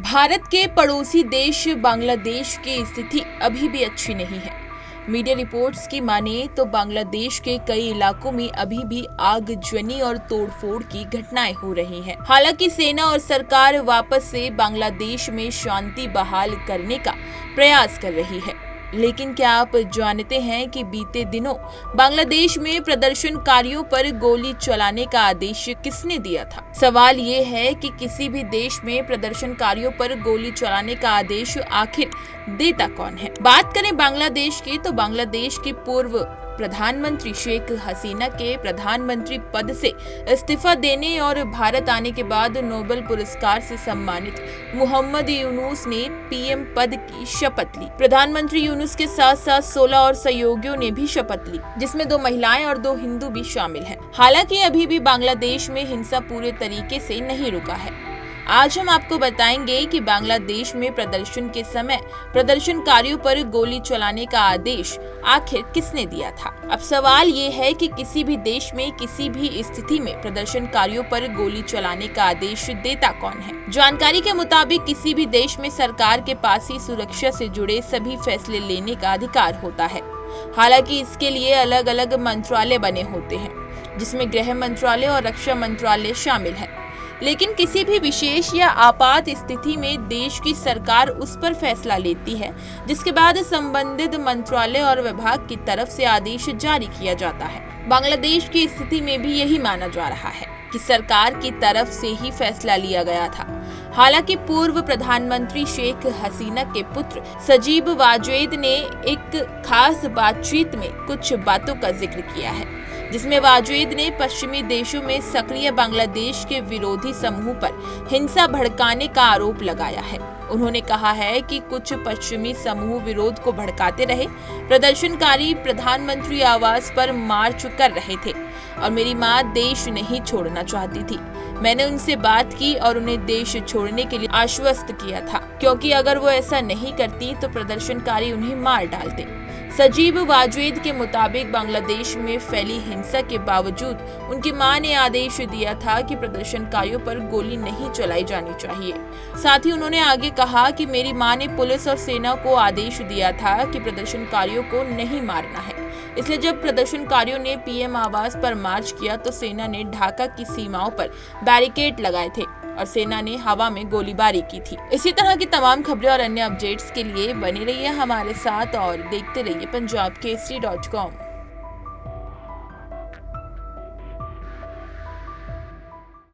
भारत के पड़ोसी देश बांग्लादेश की स्थिति अभी भी अच्छी नहीं है। मीडिया रिपोर्ट्स की माने तो बांग्लादेश के कई इलाकों में अभी भी आगजनी और तोड़फोड़ की घटनाएं हो रही हैं। हालांकि सेना और सरकार वापस से बांग्लादेश में शांति बहाल करने का प्रयास कर रही है, लेकिन क्या आप जानते हैं कि बीते दिनों बांग्लादेश में प्रदर्शनकारियों पर गोली चलाने का आदेश किसने दिया था? सवाल ये है कि किसी भी देश में प्रदर्शनकारियों पर गोली चलाने का आदेश आखिर देता कौन है? बात करें बांग्लादेश की, तो बांग्लादेश की पूर्व प्रधानमंत्री शेख हसीना के प्रधानमंत्री पद से इस्तीफा देने और भारत आने के बाद नोबेल पुरस्कार से सम्मानित मोहम्मद यूनुस ने पीएम पद की शपथ ली। प्रधानमंत्री यूनुस के साथ साथ 16 और सहयोगियों ने भी शपथ ली, जिसमें 2 महिलाएं और 2 हिंदू भी शामिल हैं। हालांकि अभी भी बांग्लादेश में हिंसा पूरे तरीके से नहीं रुका है। आज हम आपको बताएंगे कि बांग्लादेश में प्रदर्शन के समय प्रदर्शनकारियों पर गोली चलाने का आदेश आखिर किसने दिया था। अब सवाल ये है कि किसी भी देश में किसी भी स्थिति में प्रदर्शनकारियों पर गोली चलाने का आदेश देता कौन है? जानकारी के मुताबिक किसी भी देश में सरकार के पास ही सुरक्षा से जुड़े सभी फैसले लेने का अधिकार होता है। हालांकि इसके लिए अलग अलग मंत्रालय बने होते हैं, जिसमें गृह मंत्रालय और रक्षा मंत्रालय शामिल है। लेकिन किसी भी विशेष या आपात स्थिति में देश की सरकार उस पर फैसला लेती है, जिसके बाद संबंधित मंत्रालय और विभाग की तरफ से आदेश जारी किया जाता है। बांग्लादेश की स्थिति में भी यही माना जा रहा है कि सरकार की तरफ से ही फैसला लिया गया था। हालांकि पूर्व प्रधानमंत्री शेख हसीना के पुत्र सजीब वाजेद ने एक खास बातचीत में कुछ बातों का जिक्र किया है, जिसमें वाजेद ने पश्चिमी देशों में सक्रिय बांग्लादेश के विरोधी समूह पर हिंसा भड़काने का आरोप लगाया है। उन्होंने कहा है कि कुछ पश्चिमी समूह विरोध को भड़काते रहे। प्रदर्शनकारी प्रधानमंत्री आवास पर मार्च कर रहे थे और मेरी मां देश नहीं छोड़ना चाहती थी। मैंने उनसे बात की और उन्हें देश छोड़ने के लिए आश्वस्त किया था, क्योंकि अगर वो ऐसा नहीं करती तो प्रदर्शनकारी उन्हें मार डालते। सजीब वाजेद के मुताबिक बांग्लादेश में फैली हिंसा के बावजूद उनकी मां ने आदेश दिया था कि प्रदर्शनकारियों पर गोली नहीं चलाई जानी चाहिए। साथ ही उन्होंने आगे कहा कि मेरी मां ने पुलिस और सेना को आदेश दिया था कि प्रदर्शनकारियों को नहीं मारना है। इसलिए जब प्रदर्शनकारियों ने पीएम आवास पर मार्च किया तो सेना ने ढाका की सीमाओं पर बैरिकेड लगाए थे और सेना ने हवा में गोलीबारी की थी। इसी तरह की तमाम खबरें और अन्य अपडेट्स के लिए बने रहिए हमारे साथ और देखते रहिए punjabkesari.com।